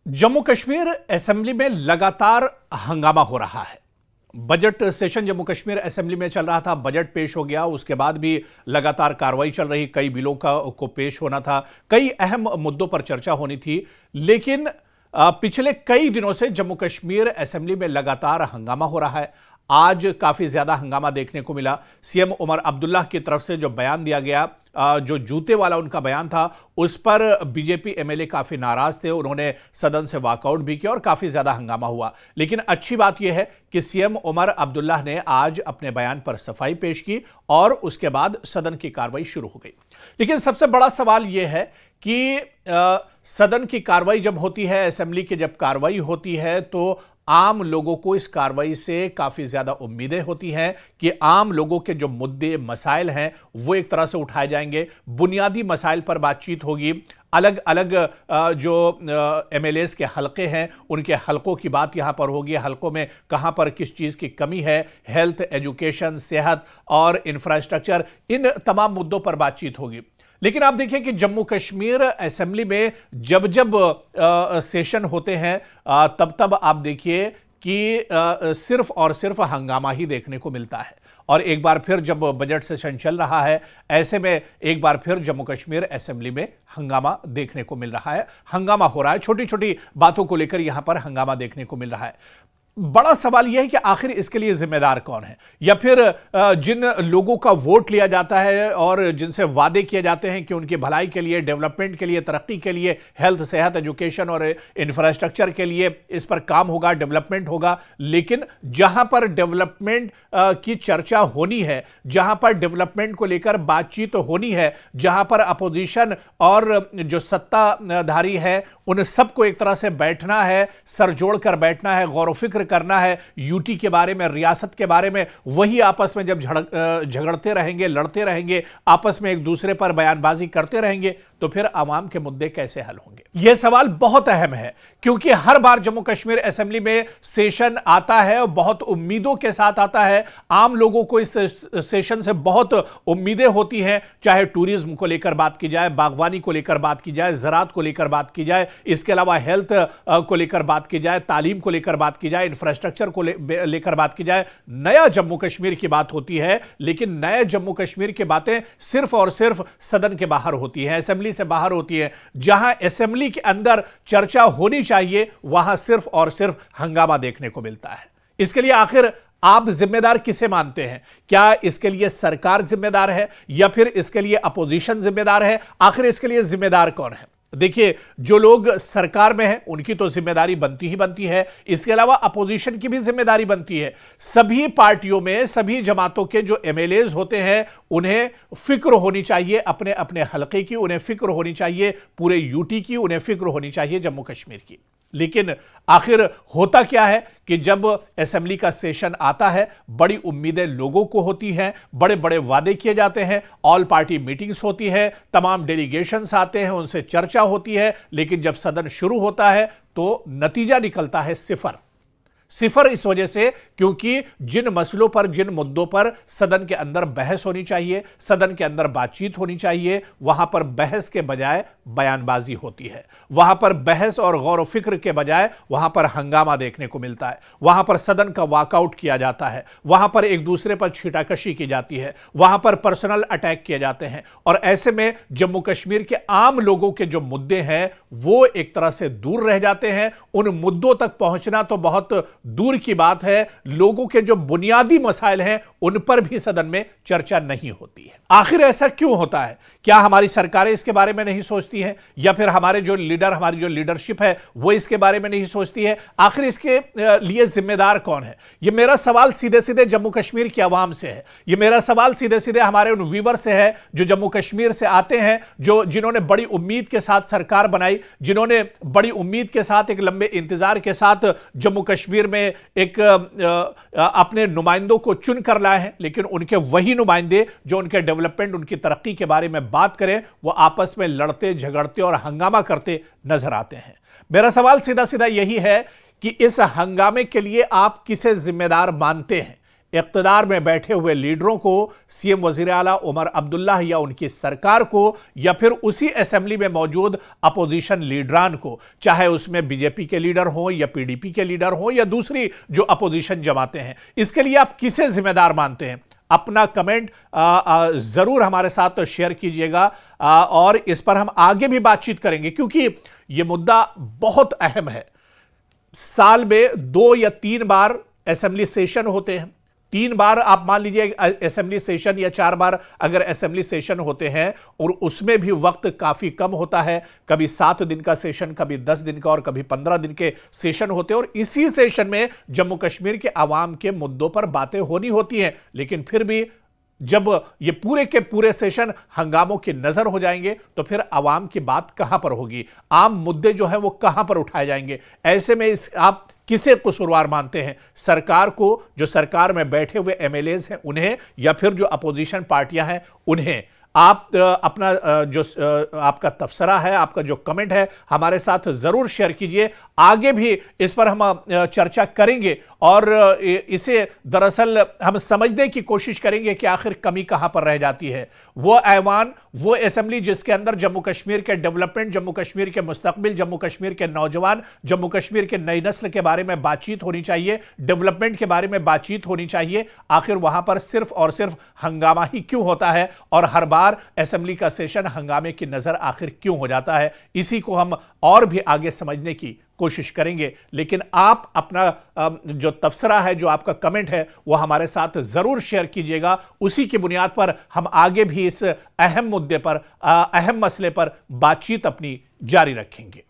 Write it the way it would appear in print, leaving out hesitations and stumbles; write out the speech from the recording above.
Jammu Kashmir assembly में लगातार हंगामा हो रहा है। Budget session Jammu Kashmir assembly में चल रहा था, बजट पेश हो गया, उसके बाद भी लगातार कार्रवाई चल रही, कई बिलों को पेश होना था, कई अहम मुद्दों पर चर्चा होनी थी। लेकिन पिछले कई दिनों से जम्मू कश्मीर असेंबली में लगातार हंगामा हो रहा है। आज काफी ज्यादा हंगामा देखने को मिला। सीएम उमर अब्दुल्ला की तरफ से जो बयान दिया गया, जो जूते वाला उनका बयान था, उस पर बीजेपी एमएलए काफी नाराज थे। उन्होंने सदन से वॉकआउट भी किया और काफी ज्यादा हंगामा हुआ। लेकिन अच्छी बात यह है कि सीएम उमर अब्दुल्ला ने आज अपने बयान पर सफाई पेश की और उसके बाद सदन की कार्रवाई शुरू हो गई। लेकिन सबसे बड़ा सवाल यह है कि सदन की कार्रवाई जब होती है, असेंबली की जब कार्रवाई होती है, तो आम लोगों को इस कार्रवाई से काफी ज्यादा उम्मीदें होती हैं कि आम लोगों के जो मुद्दे मसाइल हैं वो एक तरह से उठाए जाएंगे, बुनियादी मसाइल पर बातचीत होगी। अलग अलग जो एमएलएस के हलके हैं उनके हलकों की बात यहां पर होगी। हलकों में कहां पर किस चीज की कमी है, हेल्थ, एजुकेशन, सेहत और इंफ्रास्ट्रक्चर, इन तमाम मुद्दों पर बातचीत होगी। लेकिन आप देखिए कि जम्मू कश्मीर असेंबली में जब जब सेशन होते हैं तब तब आप देखिए कि सिर्फ और सिर्फ हंगामा ही देखने को मिलता है। और एक बार फिर जब बजट सेशन चल रहा है, ऐसे में एक बार फिर जम्मू कश्मीर असेंबली में हंगामा देखने को मिल रहा है। हंगामा हो रहा है, छोटी छोटी बातों को लेकर यहां पर हंगामा देखने को मिल रहा है। बड़ा सवाल यह है कि आखिर इसके लिए जिम्मेदार कौन है, या फिर जिन लोगों का वोट लिया जाता है और जिनसे वादे किए जाते हैं कि उनकी भलाई के लिए, डेवलपमेंट के लिए, तरक्की के लिए, हेल्थ, सेहत, एजुकेशन और इंफ्रास्ट्रक्चर के लिए इस पर काम होगा, डेवलपमेंट होगा। लेकिन जहां पर डेवलपमेंट की चर्चा होनी है, जहां पर डेवलपमेंट को लेकर बातचीत होनी है, जहां पर अपोजिशन और जो सत्ताधारी है उन सबको एक तरह से बैठना है, सर जोड़कर बैठना है, गौर फिक्र करना है यूटी के बारे में, रियासत के बारे में, वही आपस में जब झगड़ते रहेंगे, लड़ते रहेंगे, आपस में एक दूसरे पर बयानबाजी करते रहेंगे, तो फिर आवाम के मुद्दे कैसे हल होंगे? यह सवाल बहुत अहम है, क्योंकि हर बार जम्मू कश्मीर असेंबली में सेशन आता है और बहुत उम्मीदों के साथ आता है। आम लोगों को इस सेशन से बहुत उम्मीदें होती हैं, चाहे टूरिज्म को लेकर बात की जाए, बागवानी को लेकर बात की जाए, ज़राअत को लेकर बात की जाए, इसके अलावा हेल्थ को लेकर बात की जाए, तालीम को लेकर बात की जाए, इंफ्रास्ट्रक्चर को लेकर बात की जाए। नया जम्मू कश्मीर की बात होती है, लेकिन नए जम्मू कश्मीर की बातें सिर्फ और सिर्फ सदन के बाहर होती है, असेंबली से बाहर होती है। जहां असेंबली के अंदर चर्चा होनी चाहिए, वहां सिर्फ और सिर्फ हंगामा देखने को मिलता है। इसके लिए आखिर आप जिम्मेदार किसे मानते हैं? क्या इसके लिए सरकार जिम्मेदार है या फिर इसके लिए अपोजिशन जिम्मेदार है? आखिर इसके लिए जिम्मेदार कौन है? देखिए, जो लोग सरकार में हैं उनकी तो जिम्मेदारी बनती ही बनती है, इसके अलावा अपोजिशन की भी जिम्मेदारी बनती है। सभी पार्टियों में, सभी जमातों के जो एमएलएज होते हैं, उन्हें फिक्र होनी चाहिए अपने अपने हलके की, उन्हें फिक्र होनी चाहिए पूरे यूटी की, उन्हें फिक्र होनी चाहिए जम्मू कश्मीर की। लेकिन आखिर होता क्या है कि जब असेंबली का सेशन आता है, बड़ी उम्मीदें लोगों को होती हैं, बड़े बड़े वादे किए जाते हैं, ऑल पार्टी मीटिंग्स होती है, तमाम डेलीगेशंस आते हैं, उनसे चर्चा होती है। लेकिन जब सदन शुरू होता है तो नतीजा निकलता है सिफर। सिफर इस वजह से क्योंकि जिन मसलों पर, जिन मुद्दों पर सदन के अंदर बहस होनी चाहिए, सदन के अंदर बातचीत होनी चाहिए, वहां पर बहस के बजाय बयानबाजी होती है। वहां पर बहस और गौर फिक्र के बजाय वहां पर हंगामा देखने को मिलता है। वहां पर सदन का वॉकआउट किया जाता है, वहां पर एक दूसरे पर छीटाकशी की जाती है, वहां पर पर्सनल अटैक किए जाते हैं। और ऐसे में जम्मू कश्मीर के आम लोगों के जो मुद्दे हैं वो एक तरह से दूर रह जाते हैं। उन मुद्दों तक पहुंचना तो बहुत दूर की बात है, लोगों के जो बुनियादी मसाइल हैं उन पर भी सदन में चर्चा नहीं होती है। आखिर ऐसा क्यों होता है? क्या हमारी सरकारें इसके बारे में नहीं सोचती हैं, या फिर हमारे जो लीडर, हमारी जो लीडरशिप है वो इसके बारे में नहीं सोचती है? आखिर इसके लिए जिम्मेदार कौन है? यह मेरा सवाल सीधे सीधे जम्मू कश्मीर की आवाम से है। यह मेरा सवाल सीधे सीधे हमारे उन व्यूवर से है जो जम्मू कश्मीर से आते हैं, जिन्होंने बड़ी उम्मीद के साथ सरकार बनाई, जिन्होंने बड़ी उम्मीद के साथ, एक लंबे इंतजार के साथ जम्मू कश्मीर में एक अपने नुमाइंदों को चुन कर लाए हैं। लेकिन उनके वही नुमाइंदे जो उनके डेवलपमेंट, उनकी तरक्की के बारे में बात करें, वो आपस में लड़ते, झगड़ते और हंगामा करते नजर आते हैं। मेरा सवाल सीधा सीधा यही है कि इस हंगामे के लिए आप किसे जिम्मेदार मानते हैं? इक़्तिदार में बैठे हुए लीडरों को, सीएम वज़ीर आला उमर अब्दुल्ला या उनकी सरकार को, या फिर उसी असेंबली में मौजूद अपोजिशन लीडरान को, चाहे उसमें बीजेपी के लीडर हों या पीडीपी के लीडर हों या दूसरी जो अपोजिशन जमातें हैं, इसके लिए आप किसे जिम्मेदार मानते हैं? अपना कमेंट जरूर हमारे साथ शेयर कीजिएगा और इस पर हम आगे भी बातचीत करेंगे, क्योंकि यह मुद्दा बहुत अहम है। साल में 2 या 3 बार असेंबली सेशन होते हैं। 3 बार आप मान लीजिए असेंबली सेशन, या 4 बार अगर असेंबली सेशन होते हैं, और उसमें भी वक्त काफी कम होता है। कभी 7 दिन का सेशन, कभी 10 दिन का और कभी 15 दिन के सेशन होते हैं। और इसी सेशन में जम्मू कश्मीर के आवाम के मुद्दों पर बातें होनी होती हैं। लेकिन फिर भी जब ये पूरे के पूरे सेशन हंगामों की नजर हो जाएंगे, तो फिर आवाम की बात कहां पर होगी? आम मुद्दे जो है वो कहां पर उठाए जाएंगे? ऐसे में आप किसे कसूरवार मानते हैं? सरकार को, जो सरकार में बैठे हुए एमएलएज हैं उन्हें, या फिर जो अपोजिशन पार्टियां हैं उन्हें? आप अपना जो आपका तबसरा है, आपका जो कमेंट है, हमारे साथ जरूर शेयर कीजिए। आगे भी इस पर हम चर्चा करेंगे और इसे दरअसल हम समझने की कोशिश करेंगे कि आखिर कमी कहां पर रह जाती है। वो ऐवान, वो असेंबली जिसके अंदर जम्मू कश्मीर के डेवलपमेंट, जम्मू कश्मीर के मुस्तकबिल, जम्मू कश्मीर के नौजवान, जम्मू कश्मीर के नई नस्ल के बारे में बातचीत होनी चाहिए, डेवलपमेंट के बारे में बातचीत होनी चाहिए। आखिर वहां पर सिर्फ और सिर्फ हंगामा ही क्यों होता है, और हर बार असेंबली का सेशन हंगामे की नजर आखिर क्यों हो जाता है? इसी को हम और भी आगे समझने की कोशिश करेंगे। लेकिन आप अपना जो तबसरा है, जो आपका कमेंट है, वो हमारे साथ जरूर शेयर कीजिएगा। उसी की बुनियाद पर हम आगे भी इस अहम मुद्दे पर, अहम मसले पर बातचीत अपनी जारी रखेंगे।